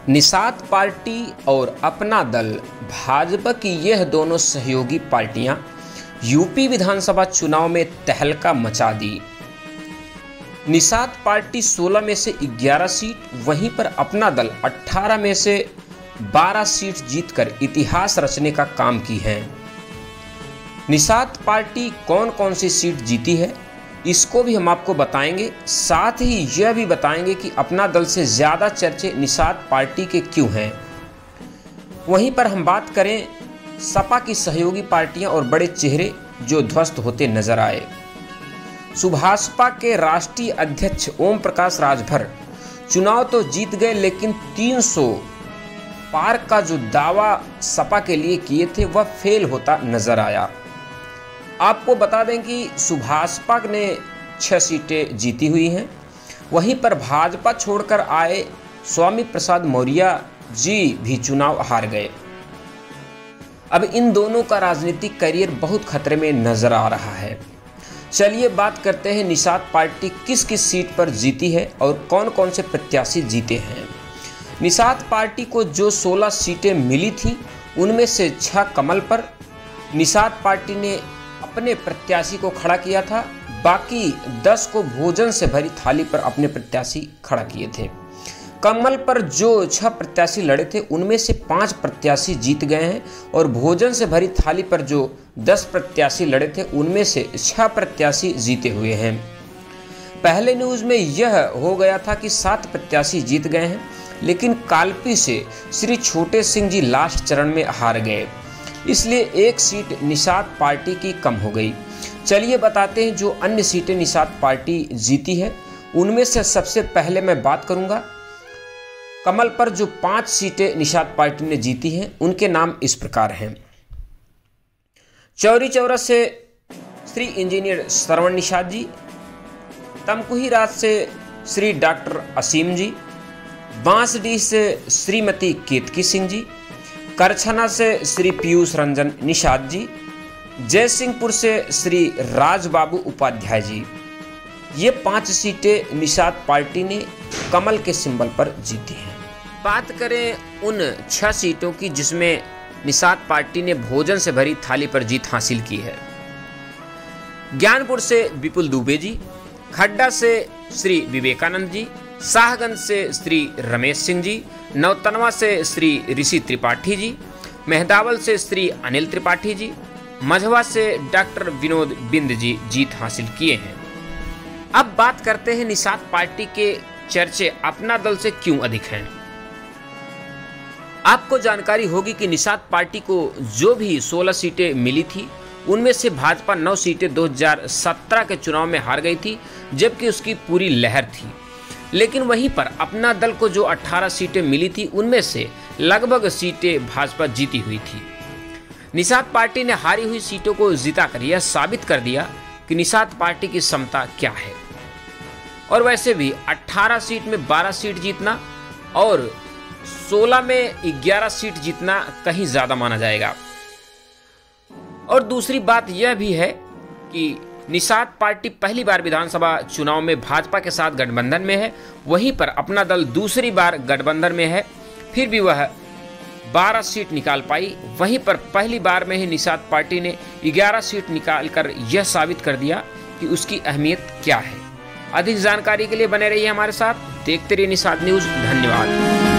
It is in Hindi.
निषाद पार्टी और अपना दल भाजपा की यह दोनों सहयोगी पार्टियां यूपी विधानसभा चुनाव में तहलका मचा दी। निषाद पार्टी 16 में से 11 सीट, वहीं पर अपना दल 18 में से 12 सीट जीतकर इतिहास रचने का काम की है। निषाद पार्टी कौन कौन सी सीट जीती है इसको भी हम आपको बताएंगे, साथ ही यह भी बताएंगे कि अपना दल से ज़्यादा चर्चे निषाद पार्टी के क्यों हैं। वहीं पर हम बात करें सपा की सहयोगी पार्टियां और बड़े चेहरे जो ध्वस्त होते नजर आए। सुभाषपा के राष्ट्रीय अध्यक्ष ओम प्रकाश राजभर चुनाव तो जीत गए, लेकिन 300 पार का जो दावा सपा के लिए किए थे वह फेल होता नजर आया। आपको बता दें कि सुभाषपा ने 6 सीटें जीती हुई हैं, वहीं पर भाजपा छोड़कर आए स्वामी प्रसाद मौर्य जी भी चुनाव हार गए। अब इन दोनों का राजनीतिक करियर बहुत खतरे में नजर आ रहा है। चलिए बात करते हैं निषाद पार्टी किस किस सीट पर जीती है और कौन कौन से प्रत्याशी जीते हैं। निषाद पार्टी को जो 16 सीटें मिली थी उनमें से 6 कमल पर निषाद पार्टी ने अपने प्रत्याशी को खड़ा किया था, बाकी 10 को भोजन से भरी थाली पर अपने प्रत्याशी खड़ा किए थे। कमल पर जो 6 प्रत्याशी लड़े थे उनमें से 5 प्रत्याशी जीत गए हैं और भोजन से भरी थाली पर जो 10 प्रत्याशी लड़े थे उनमें से 6 प्रत्याशी जीते हुए हैं। पहले न्यूज़ में यह हो गया था कि 7 प्रत्याशी जीत गए हैं, लेकिन कालपी से श्री छोटे सिंह जी लास्ट चरण में हार गए, इसलिए 1 सीट निषाद पार्टी की कम हो गई। चलिए बताते हैं जो अन्य सीटें निषाद पार्टी जीती है। उनमें से सबसे पहले मैं बात करूंगा कमल पर जो 5 सीटें निषाद पार्टी ने जीती हैं उनके नाम इस प्रकार हैं। चौरी चौरा से श्री इंजीनियर श्रवण निषाद जी, तमकुही राज से श्री डॉक्टर असीम जी, बांसडीह से श्रीमती केतकी सिंह जी, करछना से श्री पीयूष रंजन निषाद जी, जयसिंहपुर से श्री राजबाबू उपाध्याय जी। ये 5 सीटें निषाद पार्टी ने कमल के सिंबल पर जीती हैं। बात करें उन 6 सीटों की जिसमें निषाद पार्टी ने भोजन से भरी थाली पर जीत हासिल की है। ज्ञानपुर से विपुल दुबे जी, खड्डा से श्री विवेकानंद जी, शाहगंज से श्री रमेश सिंह जी, नौतनवा से श्री ऋषि त्रिपाठी जी, मेहदावल से श्री अनिल त्रिपाठी जी, मझवा से डॉक्टर विनोद बिंद जी जीत हासिल किए हैं। अब बात करते हैं निषाद पार्टी के चर्चे अपना दल से क्यों अधिक हैं। आपको जानकारी होगी कि निषाद पार्टी को जो भी 16 सीटें मिली थी उनमें से भाजपा 9 सीटें 2017 के चुनाव में हार गई थी, जबकि उसकी पूरी लहर थी। लेकिन वहीं पर अपना दल को जो 18 सीटें मिली थी उनमें से लगभग सीटें भाजपा जीती हुई थी। निषाद पार्टी ने हारी हुई सीटों को जिताकर यह साबित कर दिया कि निषाद पार्टी की क्षमता क्या है। और वैसे भी 18 सीट में 12 सीट जीतना और 16 में 11 सीट जीतना कहीं ज़्यादा माना जाएगा। और दूसरी बात यह भी है कि निषाद पार्टी पहली बार विधानसभा चुनाव में भाजपा के साथ गठबंधन में है, वहीं पर अपना दल दूसरी बार गठबंधन में है, फिर भी वह 12 सीट निकाल पाई। वहीं पर पहली बार में ही निषाद पार्टी ने 11 सीट निकालकर यह साबित कर दिया कि उसकी अहमियत क्या है। अधिक जानकारी के लिए बने रहिए हमारे साथ, देखते रहिए निषाद न्यूज़। धन्यवाद।